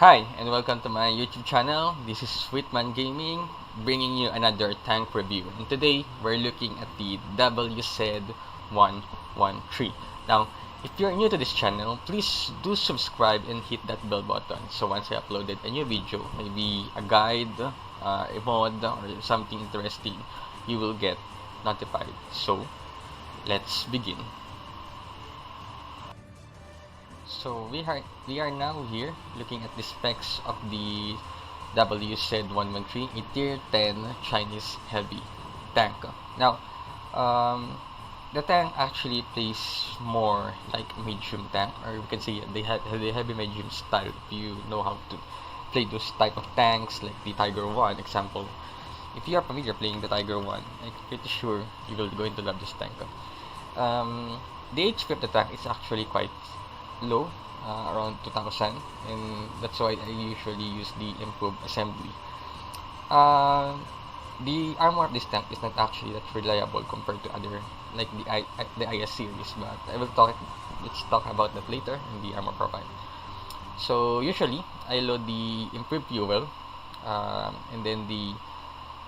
Hi, and welcome to my YouTube channel. This is Sweetman Gaming, bringing you another tank review. And today, we're looking at the WZ 113. Now, if you're new to this channel, please do subscribe and hit that bell button. So once I uploaded a new video, maybe a guide, a mod, or something interesting, you will get notified. So, let's begin. So we are now here looking at the specs of the WZ113, a tier 10 Chinese heavy tank. Now, the tank actually plays more like a medium tank, or we can say they have the heavy medium style. If you know how to play those type of tanks, like the Tiger 1 example. If you are familiar playing the Tiger 1, I'm pretty sure you will going to love this tank. The HP of the tank is actually quite low, around 2000, and that's why I usually use the improved assembly. Uh, the armor of this tank is not actually that reliable compared to other, like the IS series, but let's talk about that later in the armor profile. So usually I load the improved fuel, and then the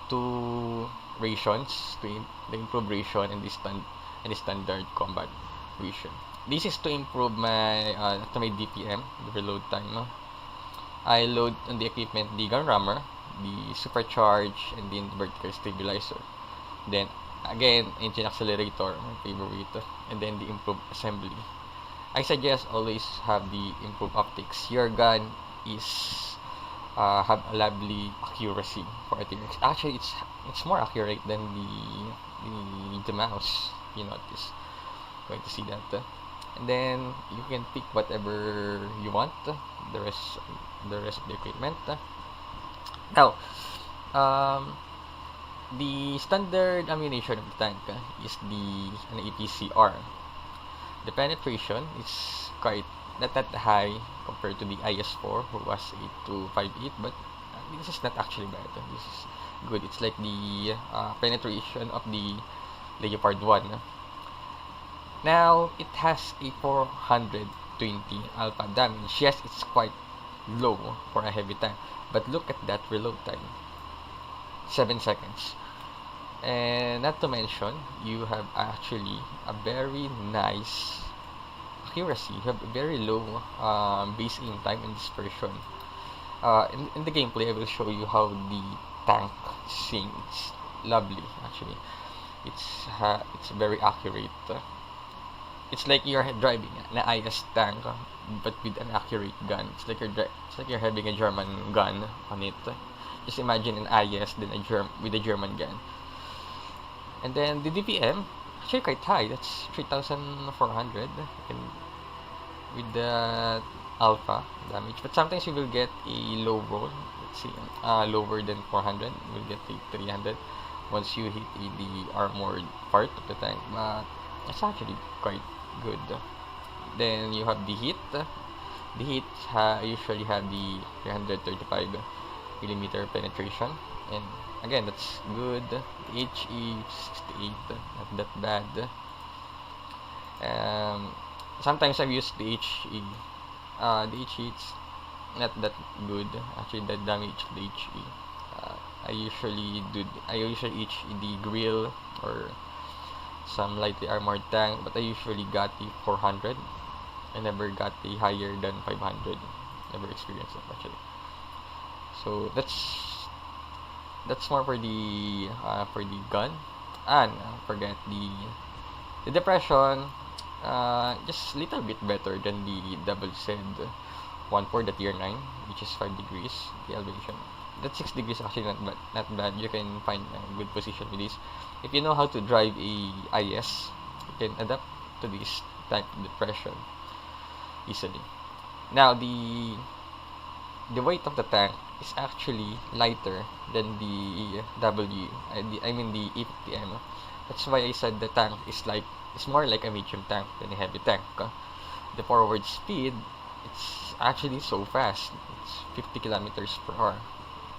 two rations, the improved ration and the standard combat ration. This is to improve my DPM, the reload time. I load on the equipment the gun rammer, the supercharge, and then the vertical stabilizer. Then again, engine accelerator, my favorite, and then the improved assembly. I suggest always have the improved optics. Your gun is have a lovely accuracy for a T-Rex. Actually, it's more accurate than the mouse. You notice, going to see that. And then you can pick whatever you want, the rest of the equipment. Now, um, the standard ammunition of the tank is an APCR. The penetration is quite not that high compared to the IS4, who was 8258, but this is not actually bad. This is good. It's like the penetration of the Leopard 1. Now, it has a 420 alpha damage. Yes, it's quite low for a heavy tank, but look at that reload time, 7 seconds. And not to mention, you have actually a very nice accuracy. You have a very low base aim time and dispersion. In the gameplay, I will show you how the tank sings. It's lovely, actually. It's very accurate. It's like you're driving an IS tank, but with an accurate gun. It's like you're having a German gun on it. Just imagine an IS then with a German gun. And then the DPM actually quite high. That's 3,400, and with the alpha damage. But sometimes you will get a low roll. Let's see, lower than 400. You will get a 300 once you hit the armored part of the tank. But it's actually quite good. Then you have the hit. The hit usually have the 335 millimeter penetration, and again that's good. The HE 68, not that bad. Sometimes I've used the HE. The HE it's not that good. Actually, the damage the HE. I usually HE the grill or some lightly armored tank, but I usually got the 400. I never got the higher than 500. Never experienced that actually. So that's more for the gun. And forget the depression. Just a little bit better than the WZ14, the tier 9, which is 5 degrees the elevation. That 6 degrees actually not bad. You can find a good position with this. If you know how to drive a IS, you can adapt to this type of depression easily. Now the weight of the tank is actually lighter than the the E50M. That's why I said the tank is more like a medium tank than a heavy tank. The forward speed, it's actually so fast. It's 50 kilometers per hour.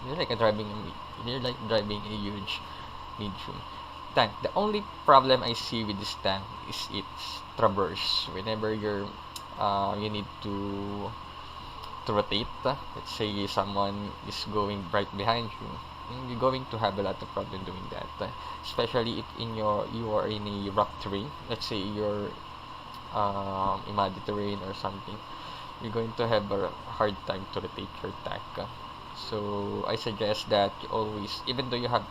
You're like driving a huge medium tank. The only problem I see with this tank is its traverse. Whenever you need to to rotate. Let's say someone is going right behind you, and you're going to have a lot of problem doing that. Especially if you are in a rough terrain. Let's say you're in muddy terrain or something. You're going to have a hard time to rotate your tank. So I suggest that you always, even though you have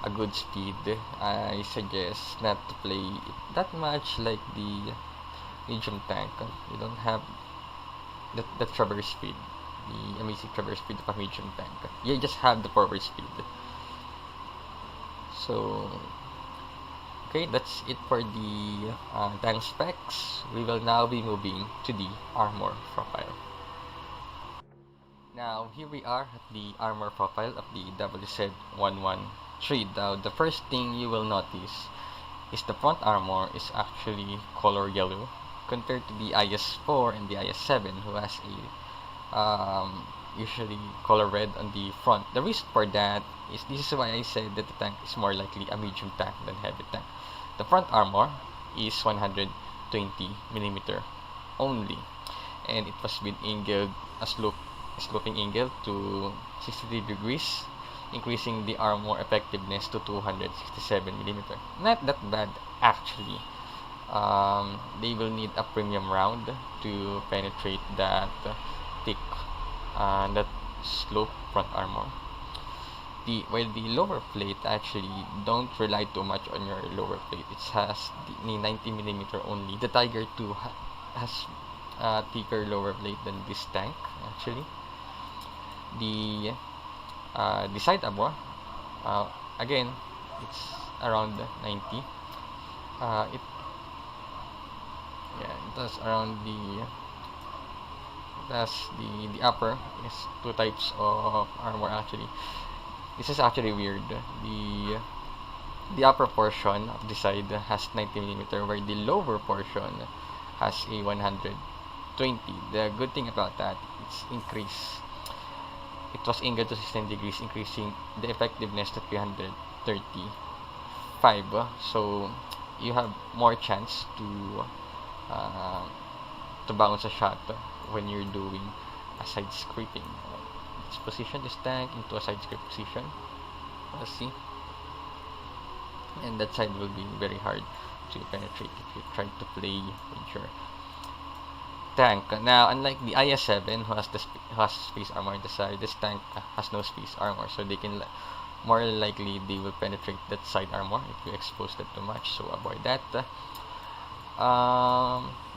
a good speed, I suggest not to play it that much like the medium tank. You don't have the traverse speed, the amazing traverse speed of a medium tank. You just have the forward speed. So, okay, that's it for the tank specs. We will now be moving to the armor profile. Now, here we are at the armor profile of the WZ113. Now, the first thing you will notice is the front armor is actually color yellow compared to the IS-4 and the IS-7, who has a usually color red on the front. The reason for that is, this is why I said that the tank is more likely a medium tank than heavy tank. The front armor is 120mm only, and it was with angled, a sloping angle to 60 degrees, increasing the armor effectiveness to 267mm. Not that bad actually. They will need a premium round to penetrate that thick, that slope front armor. While the lower plate, actually don't rely too much on your lower plate. It has the 90mm only. The Tiger 2 has a thicker lower plate than this tank actually. The side armor, again, it's around 90. It has around the upper is two types of armor actually. This is actually weird. The upper portion of the side has 90mm, where the lower portion has a 120. The good thing about that, it's increased. It was angled to 16 degrees, increasing the effectiveness to 335. So you have more chance to bounce a shot when you're doing a side scraping. Let's position this tank into a side scrape position. Let's see. And that side will be very hard to penetrate if you try to play with your tank. Now, unlike the IS-7, who has space armor on the side, this tank has no space armor, so they can more likely they will penetrate that side armor if you expose that too much. So avoid that.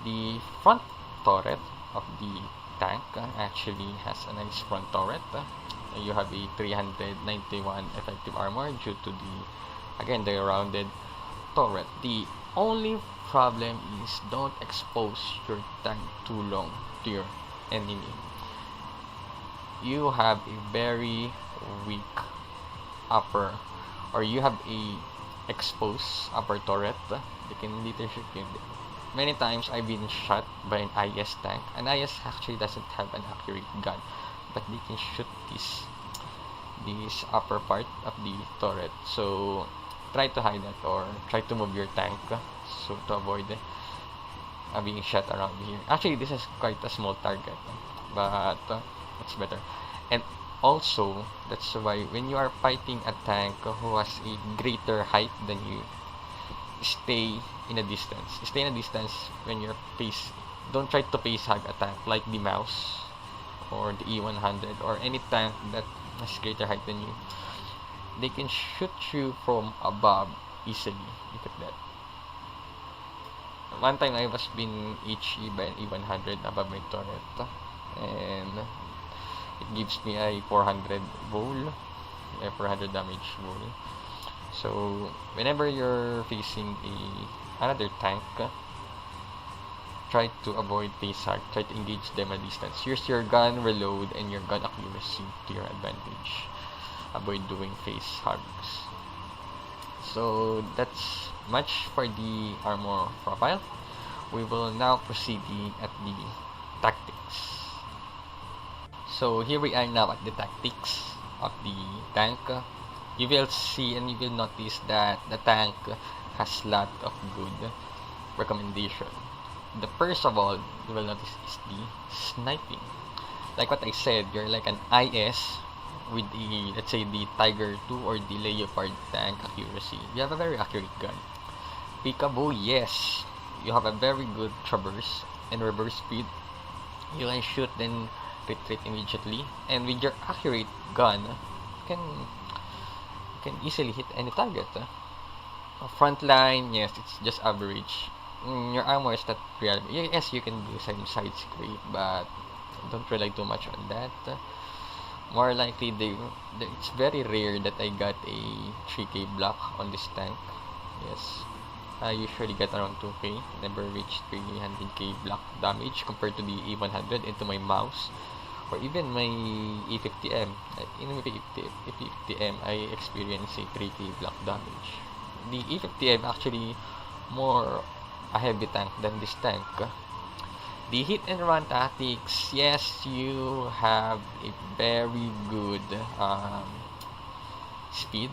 The front turret of the tank actually has a nice front turret. You have a 391 effective armor due to the rounded turret. The only problem is, don't expose your tank too long to your enemy. You have a very weak upper, or you have a exposed upper turret. They can literally shoot you. Many times I've been shot by an IS tank. An IS actually doesn't have an accurate gun, but they can shoot this upper part of the turret. So try to hide that, or try to move your tank so to avoid being shot around here. Actually, this is quite a small target, but it's better. And also, that's why when you are fighting a tank who has a greater height than you, stay in a distance. Stay in a distance when you're don't try to face hug a tank like the Mouse or the E100 or any tank that has greater height than you. They can shoot you from above easily. Look at that. One time I was being HE by an E100 above my turret, and it gives me a 400 roll, a 400 damage roll. So whenever you're facing another tank, try to avoid face hug. Try to engage them at distance. Use your gun reload and your gun accuracy to your advantage. Avoid doing face hugs. So that's much for the armor profile. We will now proceed at the tactics. So here we are now at the tactics of the tank. You will see and you will notice that the tank has lot of good recommendation. The first of all you will notice is the sniping. Like what I said, you're like an IS with the, let's say, the Tiger 2 or the Leopard tank accuracy. You have a very accurate gun. Peekaboo, yes, you have a very good traverse and reverse speed. You can shoot then retreat immediately, and with your accurate gun, you can easily hit any target. Front line, yes, it's just average. Your armor is not real. Yes, you can do some side scrape, but don't rely too much on that. More likely, it's very rare that I got a 3k block on this tank. Yes, I usually get around 2k, never reached 300k block damage compared to the E100 into my mouse or even my E50M. In my E50M, I experience a 3k block damage. The E50M actually more a heavy tank than this tank. The hit and run tactics, yes, you have a very good speed,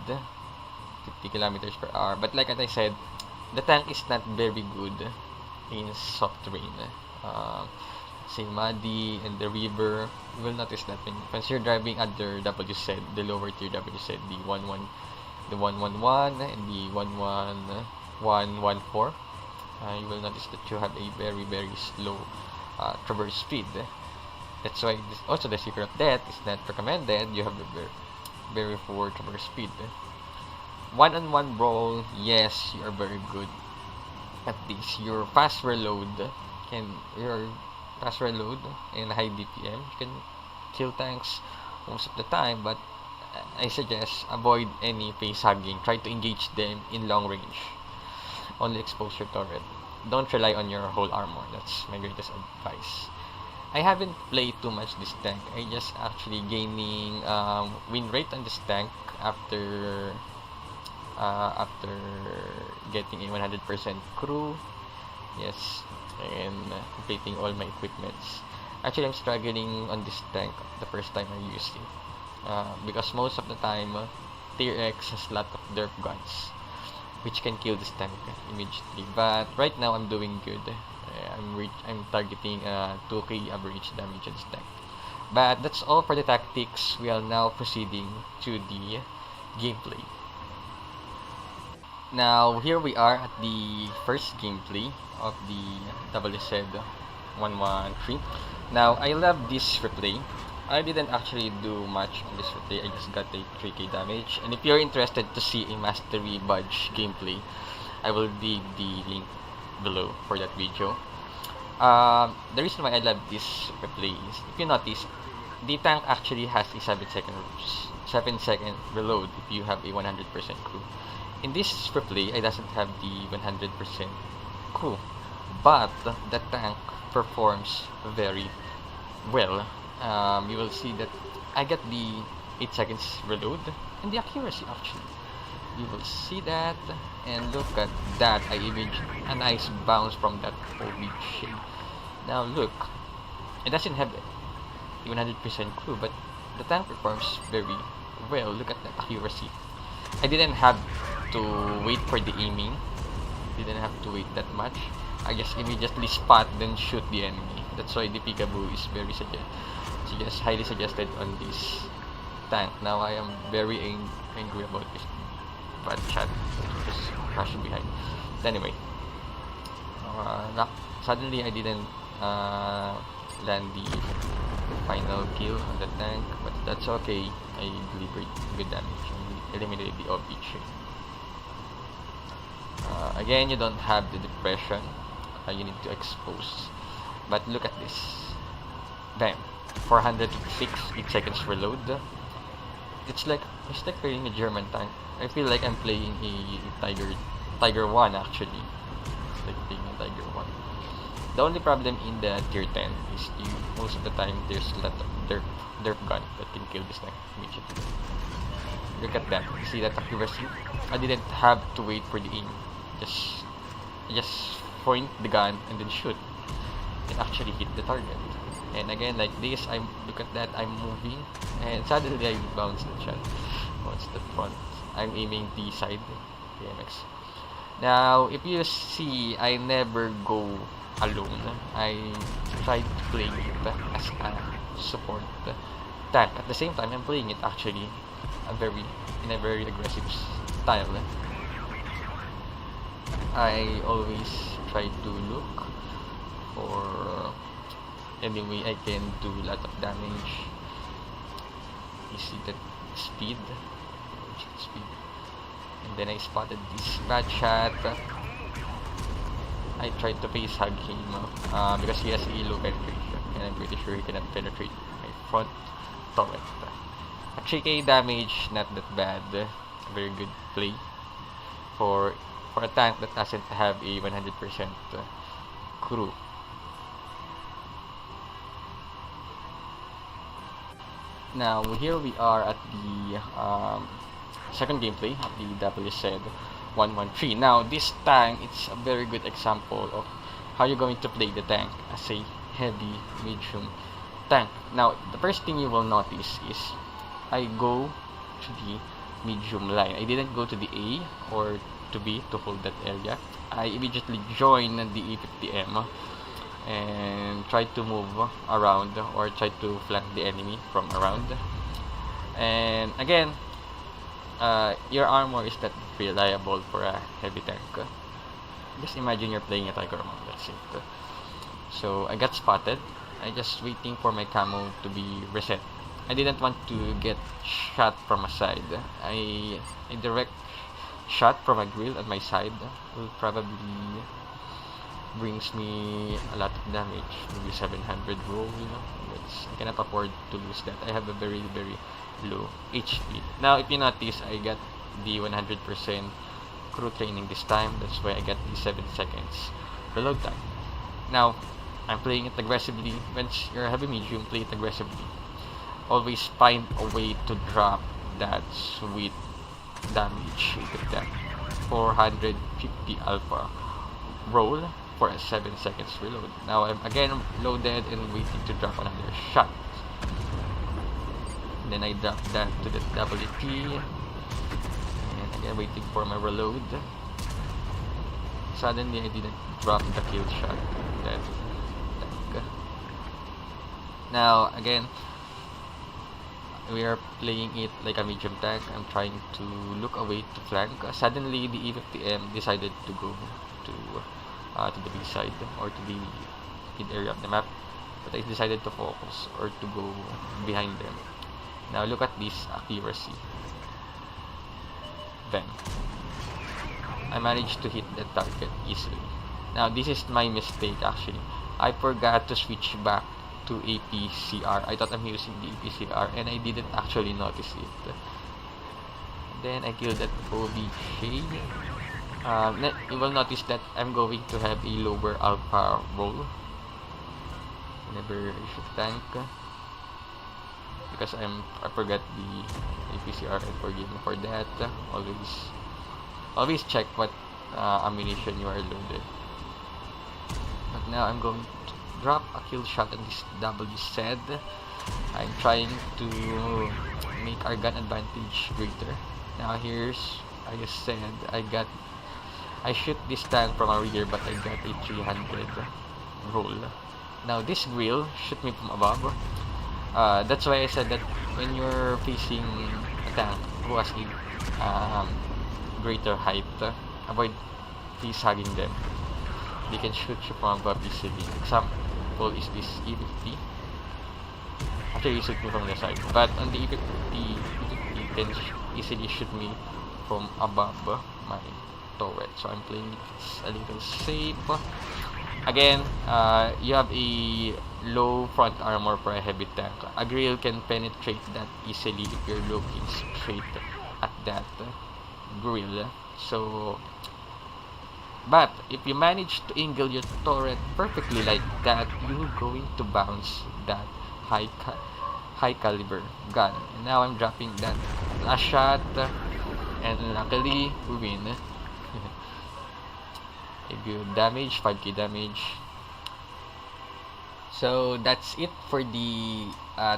50 kilometers per hour. But like as I said, the tank is not very good in soft terrain. Say muddy and the river, you will notice that when once you're driving under WZ, the lower tier WZ, the 111 and the 11114, you will notice that you have a very very slow traverse speed. That's why also the secret of that is not recommended. You have a very poor traverse speed. One-on-one brawl, yes, you are very good at this. Your fast reload and high DPM, you can kill tanks most of the time, but I suggest avoid any face hugging. Try to engage them in long range. Only expose your turret. Don't rely on your whole armor. That's my greatest advice. I haven't played too much this tank. I just actually gaining win rate on this tank after getting a 100% crew. Yes, and completing all my equipments. Actually, I'm struggling on this tank the first time I used it. Because most of the time, Tier X has a lot of derp guns, which can kill this tank immediately. But right now, I'm doing good. I'm targeting 2k average damage on this tank. But that's all for the tactics. We are now proceeding to the gameplay. Now, here we are at the first gameplay of the WZ113. Now, I love this replay. I didn't actually do much on this replay. I just got a 3k damage. And if you're interested to see a Mastery Badge gameplay, I will leave the link below for that video. The reason why I love this replay is, if you notice, the tank actually has a 7-second reload if you have a 100% crew. In this replay, I doesn't have the 100% crew, but the tank performs very well. You will see that I get the 8 seconds reload and the accuracy actually. You will see that, and look at that. I imaged a nice bounce from that OBJ. Now look, it doesn't have the 100% crew, but the tank performs very well. Look at the accuracy. I didn't have to wait for the aiming. Didn't have to wait that much. I just immediately spot then shoot the enemy. That's why the peekaboo is very highly suggested on this tank. Now I am very angry about this bad chat just crashing behind. But anyway, suddenly I didn't land the final kill on the tank, but that's okay. I delivered good damage and eliminated the OBJ. Again, you don't have the depression. You need to expose. But look at this. Bam. 456, 8 seconds reload. It's like playing a German tank. I feel like I'm playing a Tiger 1 actually. It's like playing a Tiger 1. The only problem in the tier 10 is most of the time there's a lot of derp gun that can kill this tank immediately. Look at that. See that accuracy? I didn't have to wait for the aim. Just point the gun and then shoot. It actually hit the target. And again, like this, look at that, I'm moving, and suddenly I bounce the shot. Bounce the front. I'm aiming the side, PMX. Now, if you see, I never go alone. I try to play it as a support tank. At the same time, I'm playing it actually in a very aggressive style. I always try to look for any way I can do a lot of damage. You see that speed, and then I spotted this bad shot. I tried to face hug him because he has a low penetration, and I'm pretty sure he cannot penetrate my front turret. A 3k damage, not that bad. Very good play for a tank that doesn't have a 100% crew. Now here we are at the second gameplay of the WZ 113. Now this tank, it's a very good example of how you're going to play the tank as a heavy medium tank. Now the first thing you will notice is I go to the medium line. I didn't go to the A or to B to hold that area. I immediately join the E50M and try to move around or try to flank the enemy from around. And again, your armor is not reliable for a heavy tank. Just imagine you're playing a Tiger Mount, that's it. So I got spotted. I just waiting for my camo to be reset. I didn't want to get shot from a side. A direct shot from a grill on my side will probably brings me a lot of damage, maybe 700 roll. I cannot afford to lose that. I have a very low HP. Now if you notice, I got the 100% crew training this time. That's why I got the 7 seconds reload time. Now I'm playing it aggressively. Once you're heavy medium, play it aggressively. Always find a way to drop that sweet damage with that 450 alpha roll for a 7 seconds reload. Now I'm again loaded and waiting to drop another shot. And then I drop that to the WT, and again waiting for my reload. Suddenly I didn't drop the kill shot. That tank. Now again, we are playing it like a medium tank. I'm trying to look away to flank. Suddenly the E50M decided to go to the B side or to the mid area of the map, but I decided to focus or to go behind them. Now look at this accuracy. Then I managed to hit the target easily. Now this is my mistake actually. I forgot to switch back to APCR. I thought I'm using the APCR and I didn't actually notice it. Then I killed that OBJ. You will notice that I'm going to have a lower alpha roll whenever I shoot tank because I forgot the APCR, and forgive me for that. Always check what ammunition you are loaded. But now I'm going to drop a kill shot on this WZ. I'm trying to make our gun advantage greater. Now here's, I just said, I shoot this tank from a rear, but I got a 300 roll. Now this grill shoot me from above. That's why I said that when you're facing a tank who has a greater height, avoid please hugging them. They can shoot you from above easily. Example is this E50. Actually, you shoot me from the side, but on the E50 can easily shoot me from above my turret. So I'm playing it a little safe. Again, you have a low front armor for a heavy tank. A grill can penetrate that easily if you're looking straight at that grill. So, but if you manage to angle your turret perfectly like that, you're going to bounce that high caliber gun. And now I'm dropping that last shot, and luckily we win. A good damage, 5k damage. So that's it for the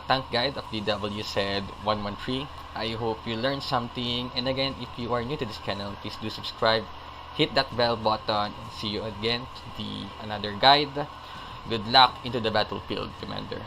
tank guide of the WZ113. I hope you learned something, and again, if you are new to this channel, please do subscribe, hit that bell button, and see you again to the another guide. Good luck into the battlefield, Commander.